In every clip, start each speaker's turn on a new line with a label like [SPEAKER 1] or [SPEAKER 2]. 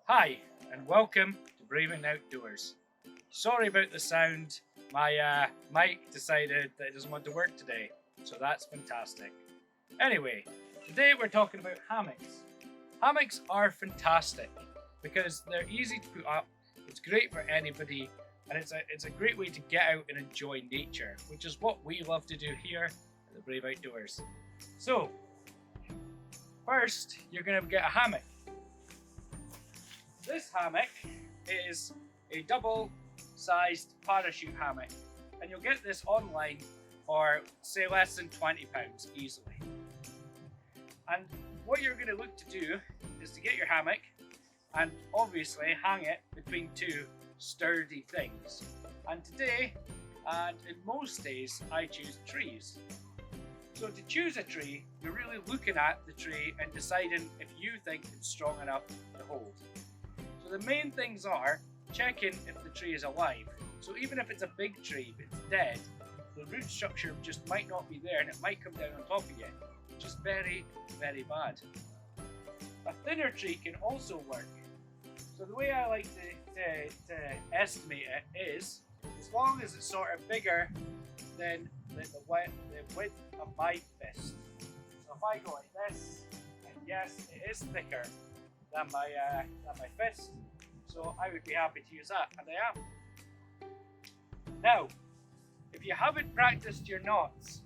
[SPEAKER 1] Hi, and welcome to Braving Outdoors. Sorry about the sound, my mic decided that it doesn't want to work today, so that's fantastic. Anyway, today we're talking about hammocks. Hammocks are fantastic because they're easy to put up, it's great for anybody, and it's a great way to get out and enjoy nature, which is what we love to do here at the Brave Outdoors. So, first you're going to get a hammock. This hammock is a double-sized parachute hammock, and you'll get this online for say less than £20 easily. And what you're going to look to do is to get your hammock and obviously hang it between two sturdy things. And today, and in most days, I choose trees. So to choose a tree, you're really looking at the tree and deciding if you think it's strong enough to hold. So the main things are checking if the tree is alive. So even if it's a big tree, if it's dead, the root structure just might not be there and it might come down on top of you, which is very, very bad. A thinner tree can also work. So the way I like to estimate it is, as long as it's sort of bigger than the width of my fist. So if I go like this, and yes, it is thicker than my fist, so I would be happy to use that, and I am. Now, if you haven't practiced your knots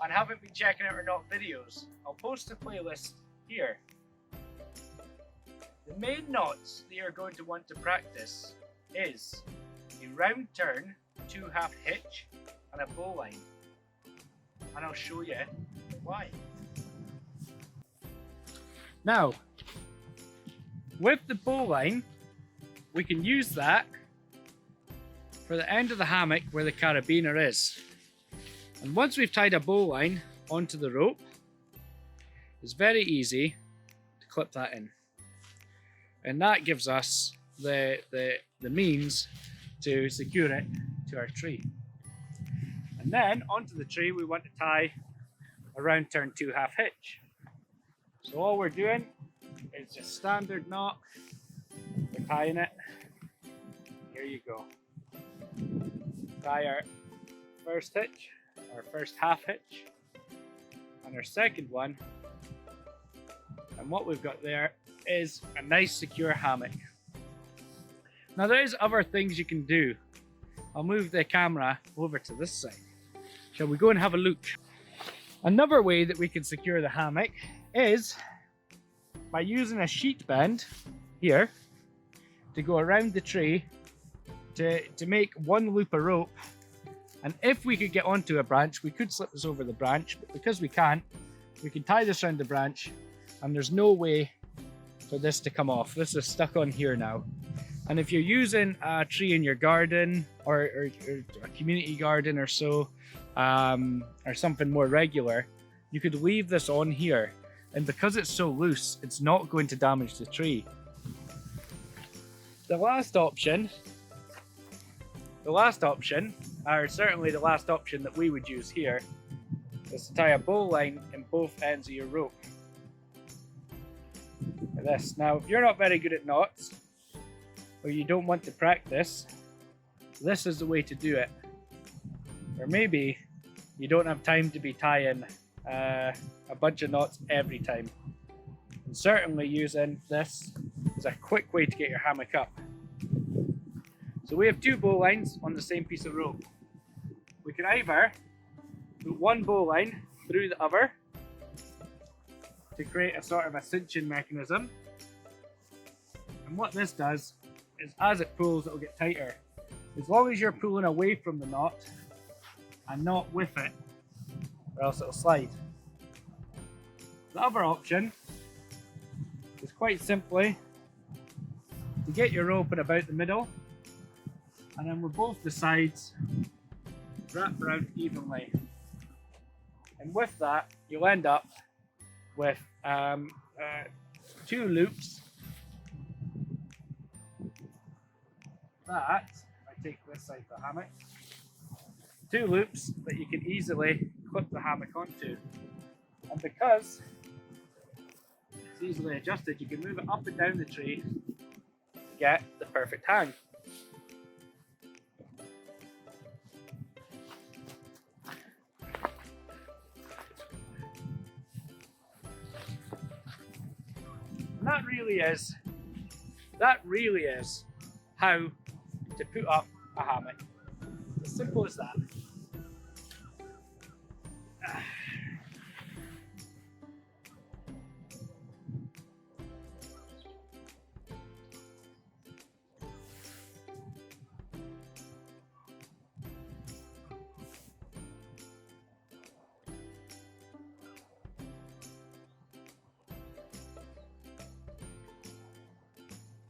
[SPEAKER 1] and haven't been checking out our knot videos, I'll post a playlist here. The main knots that you're going to want to practice is a round turn, 2/2 hitch, and a bowline, and I'll show you why. Now, with the bowline, we can use that for the end of the hammock where the carabiner is. And once we've tied a bowline onto the rope, it's very easy to clip that in. And that gives us the means to secure it to our tree. And then onto the tree we want to tie a round turn 2/2 hitch. So all we're doing is just standard knot. We're tying it. Here you go. Tie our first hitch, our first half hitch, and our second one. And what we've got there is a nice secure hammock. Now there's other things you can do. I'll move the camera over to this side. Shall we go and have a look? Another way that we can secure the hammock is by using a sheet bend here to go around the tree to make one loop of rope. And if we could get onto a branch, we could slip this over the branch, but because we can't, we can tie this around the branch and there's no way for this to come off. This is stuck on here now. And if you're using a tree in your garden or a community garden or so, or something more regular, you could leave this on here. And because it's so loose, it's not going to damage the tree. The last option, or certainly the last option that we would use here, is to tie a bowline in both ends of your rope. Like this. Now, if you're not very good at knots, or you don't want to practice, this is the way to do it. Or maybe you don't have time to be tying a bunch of knots every time. And certainly using this is a quick way to get your hammock up. So we have two bowlines on the same piece of rope. We can either put one bowline through the other to create a sort of a cinching mechanism. And what this does is as it pulls, it'll get tighter. As long as you're pulling away from the knot and not with it, or else it'll slide. The other option is quite simply to get your rope at about the middle, and then with both the sides wrap around evenly. And with that, you'll end up with two loops that, if I take this side of the hammock, two loops that you can easily clip the hammock onto. And because it's easily adjusted, you can move it up and down the tree get the perfect hang. And that really is how to put up a hammock. As simple as that.